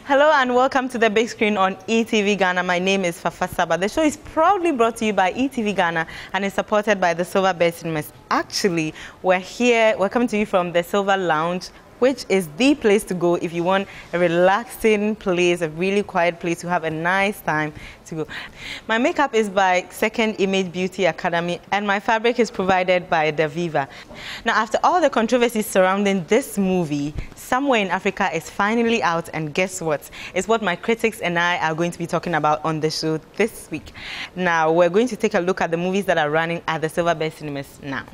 Hello and welcome to the big screen on ETV Ghana. My name is Fafa Sabah. The show is proudly brought to you by ETV Ghana and is supported by the Sabah-Big cinemas. Actually, we're coming to you from the Silver Lounge, which is the place to go if you want a relaxing place, a really quiet place to have a nice time to go. My makeup is by Second Image Beauty Academy and my fabric is provided by Daviva. Now, after all the controversies surrounding this movie, Somewhere in Africa is finally out, and guess what? It's what my critics and I are going to be talking about on the show this week. Now, we're going to take a look at the movies that are running at the Sabah-Big cinemas now.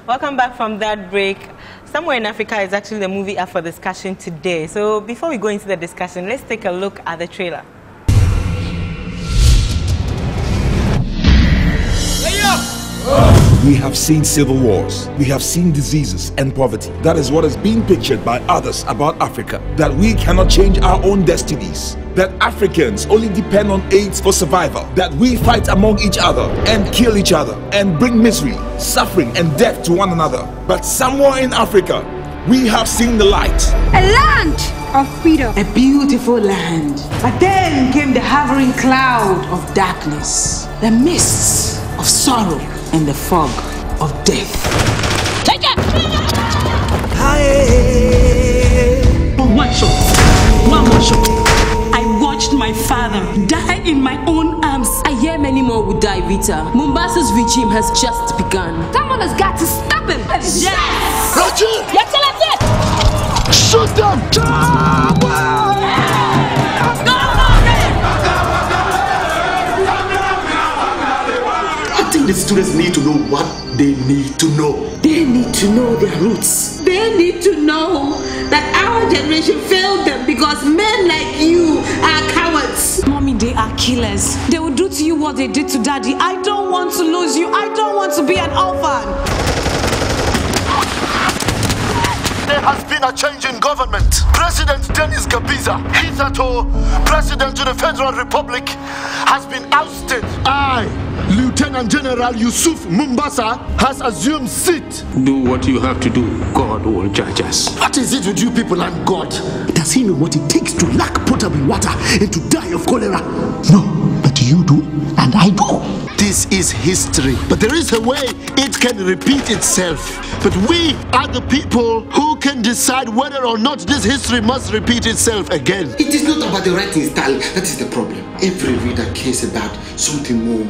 Welcome back from that break. Somewhere in Africa is actually the movie up for discussion today. So before we go into the discussion, let's take a look at the trailer. We have seen civil wars, we have seen diseases and poverty. That is what is being pictured by others about Africa. That we cannot change our own destinies. That Africans only depend on AIDS for survival. That we fight among each other and kill each other and bring misery, suffering and death to one another. But somewhere in Africa, we have seen the light. A land of freedom. A beautiful land. But then came the hovering cloud of darkness. The mists of sorrow and the fog of death. Take it! One shot. One more shot. I watched my father die in my own arms. I hear many more will die, Rita. Mombasa's regime has just begun. Someone has got to stop him. Yes! Roger! Yes, Excellency! Shoot them! I think the students need to know what they need to know. They need to know their roots. They need to know that our generation failed them because men like you are cowards. Mommy, they are killers. They will do to you what they did to Daddy. I don't want to lose you. I don't want to be an orphan. There has been a change in government. President Dennis Gabiza, hitherto President of the Federal Republic, has been ousted. Lieutenant General Yusuf Mombasa has assumed seat. Do what you have to do. God will judge us. What is it with you people and God? Does he know what it takes to lack potable water and to die of cholera? No, but you do and I do. This is history, but there is a way it can repeat itself. But we are the people who can decide whether or not this history must repeat itself again. It is not about the writing style, that is the problem. Every reader cares about something more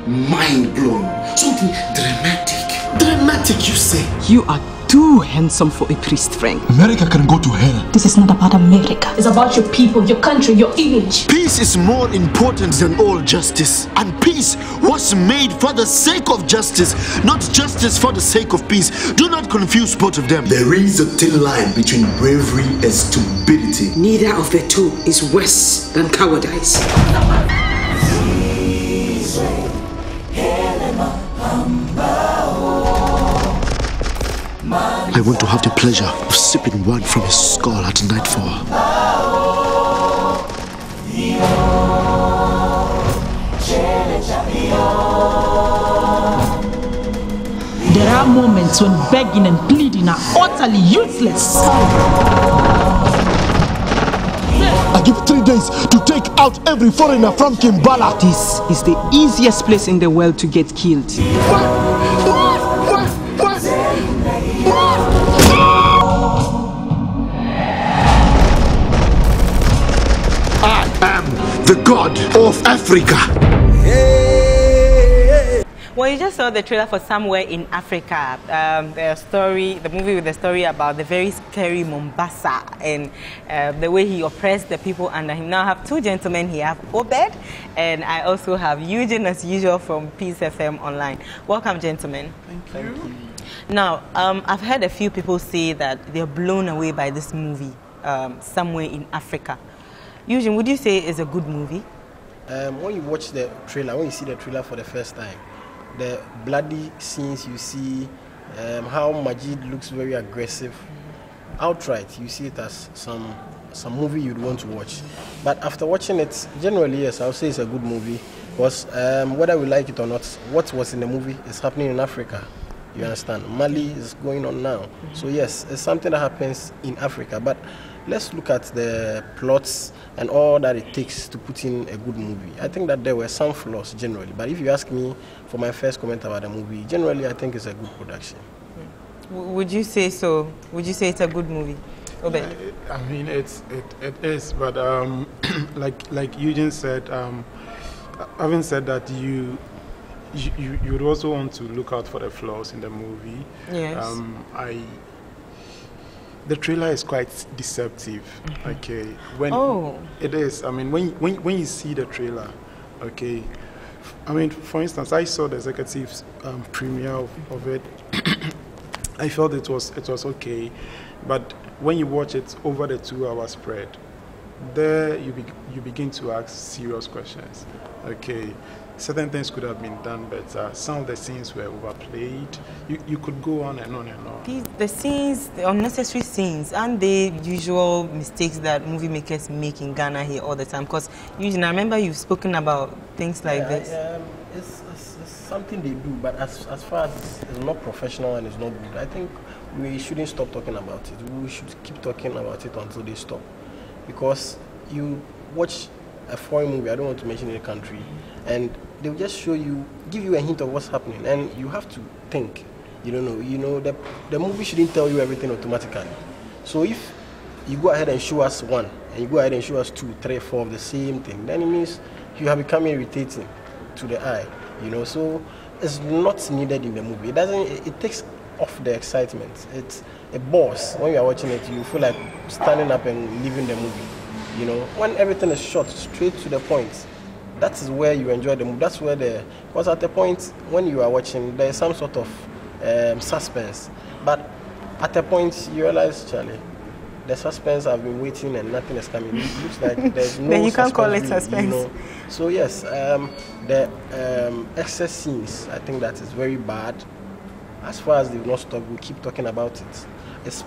mind-blowing, something dramatic. Dramatic, you say? You are too handsome for a priest, Frank. America can go to hell. This is not about America. It's about your people, your country, your image. Peace is more important than all justice. And peace was made for the sake of justice, not justice for the sake of peace. Do not confuse both of them. There is a thin line between bravery and stupidity. Neither of the two is worse than cowardice. I want to have the pleasure of sipping wine from his skull at nightfall. There are moments when begging and pleading are utterly useless. I give 3 days to take out every foreigner from Kimbala. This is the easiest place in the world to get killed. I am the god of Africa. Well, you just saw the trailer for Somewhere in Africa, the movie with the story about the very scary Mombasa and the way he oppressed the people under him. Now I have two gentlemen here. I have Obed and I also have Eugene as usual from Peace FM Online. Welcome, gentlemen. Thank you. Now, I've heard a few people say that they're blown away by this movie, Somewhere in Africa. Eugene, would you say it's a good movie? When you watch the trailer, when you see the trailer for the first time, the bloody scenes you see, how Majid looks very aggressive, outright you see it as some movie you'd want to watch. But after watching it, generally yes, I would say it's a good movie because whether we like it or not, what was in the movie is happening in Africa. You understand? Mali is going on now. So yes, it's something that happens in Africa. But let's look at the plots and all that it takes to put in a good movie. I think that there were some flaws generally. But if you ask me for my first comment about the movie, generally I think it's a good production. Would you say so? Would you say it's a good movie? I mean, it is, but like Eugene said, having said that, you would also want to look out for the flaws in the movie. Yes. The trailer is quite deceptive. Okay. It is. I mean, when you see the trailer, okay. I mean, for instance, I saw the executive premiere of it. I felt it was okay, but when you watch it over the 2-hour spread, there you begin to ask serious questions. Okay, certain things could have been done better. Some of the scenes were overplayed. You could go on and on and on. The scenes, the unnecessary scenes, aren't they usual mistakes that movie makers make in Ghana here all the time? Because usually, I remember you've spoken about things like this. It's something they do, but as far as it's not professional and it's not good, I think we shouldn't stop talking about it. We should keep talking about it until they stop. Because you watch a foreign movie, I don't want to mention any country, and they'll just show you, give you a hint of what's happening, and you have to think. You don't know. You know, the movie shouldn't tell you everything automatically. So if you go ahead and show us one, and you go ahead and show us 2, 3, 4 of the same thing, then it means you have become irritating to the eye. You know, so it's not needed in the movie. It takes off the excitement. It's a bores. When you are watching it, you feel like standing up and leaving the movie. You know, when everything is short, straight to the point, that is where you enjoy the movie. That's where because at the point when you are watching, there is some sort of suspense. But at a point, you realize, Charlie, the suspense, I've been waiting and nothing is coming. It looks like there's no then you can't call it really, suspense. You know? So yes, the excess scenes, I think that is very bad. As far as they will not stop, we'll keep talking about it.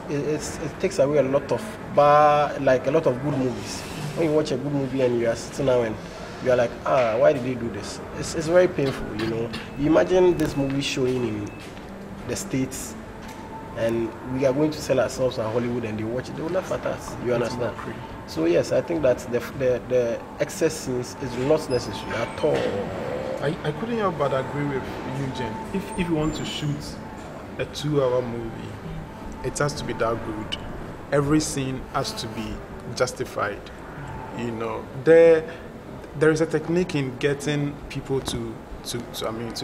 It takes away a lot of good movies. When you watch a good movie and you are sitting down and you are like, why did they do this? It's very painful, you know. You imagine this movie showing in the States, and we are going to sell ourselves at Hollywood, and they watch it, they will laugh at us. You understand? So yes, I think that the excess scenes is not necessary at all. I couldn't help but agree with Eugene. If you want to shoot a 2-hour movie, it has to be that good. Every scene has to be justified. You know, there is a technique in getting people to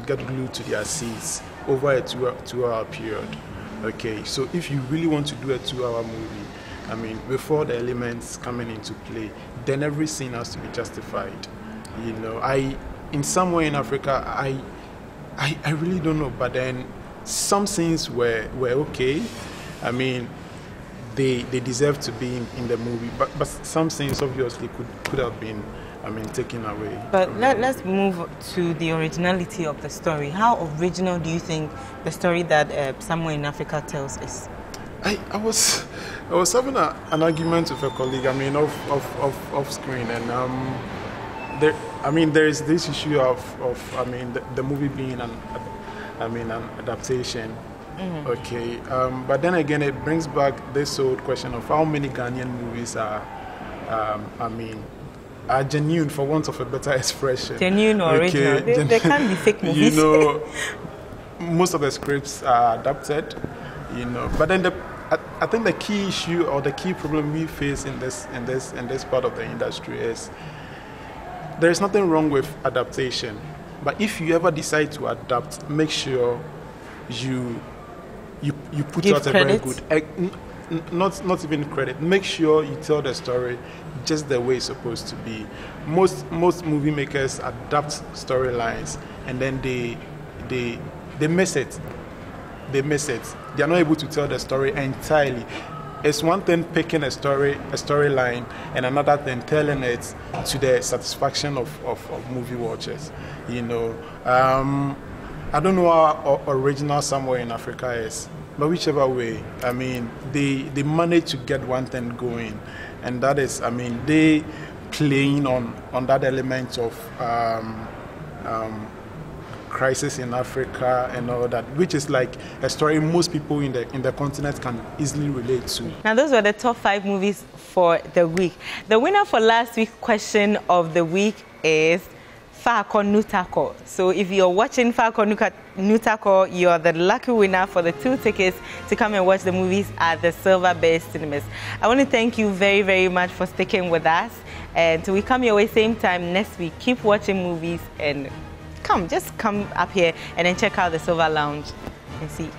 get glued to their seats over a 2-hour period. Okay, so if you really want to do a 2-hour movie, I mean, before the elements coming into play, then every scene has to be justified. You know, in some way in Africa, I really don't know, but then some scenes were okay. I mean, they deserve to be in the movie, but some scenes obviously could have been, I mean, taken away. But let's move to the originality of the story. How original do you think the story that Somewhere in Africa tells is? I was having an argument with a colleague, I mean, off screen, and there is this issue of the movie being an adaptation. Mm-hmm. Okay, but then again, it brings back this old question of how many Ghanaian movies are genuine, for want of a better expression. Genuine or original. They can't be fake movies. You know, most of the scripts are adapted. You know, but then I think the key issue or the key problem we face in this part of the industry is there is nothing wrong with adaptation, but if you ever decide to adapt, make sure you put Give out credit. A very good, not even credit. Make sure you tell the story just the way it's supposed to be. Most movie makers adapt storylines and then they miss it. They miss it. They are not able to tell the story entirely. It's one thing picking a storyline, and another thing telling it to the satisfaction of movie watchers. You know, I don't know how original Somewhere in Africa is, but whichever way, I mean, they manage to get one thing going, and that is, I mean, they playing on that element of crisis in Africa and all that, which is like a story most people in the continent can easily relate to. Now, those were the top 5 movies for the week. The winner for last week's question of the week is Faako Nutako. So if you're watching Faako Nutako, you're the lucky winner for the 2 tickets to come and watch the movies at the Silver-Big Cinemas. I want to thank you very, very much for sticking with us. And till we come your way same time next week, keep watching movies and just come up here and then check out the Silver Lounge and see.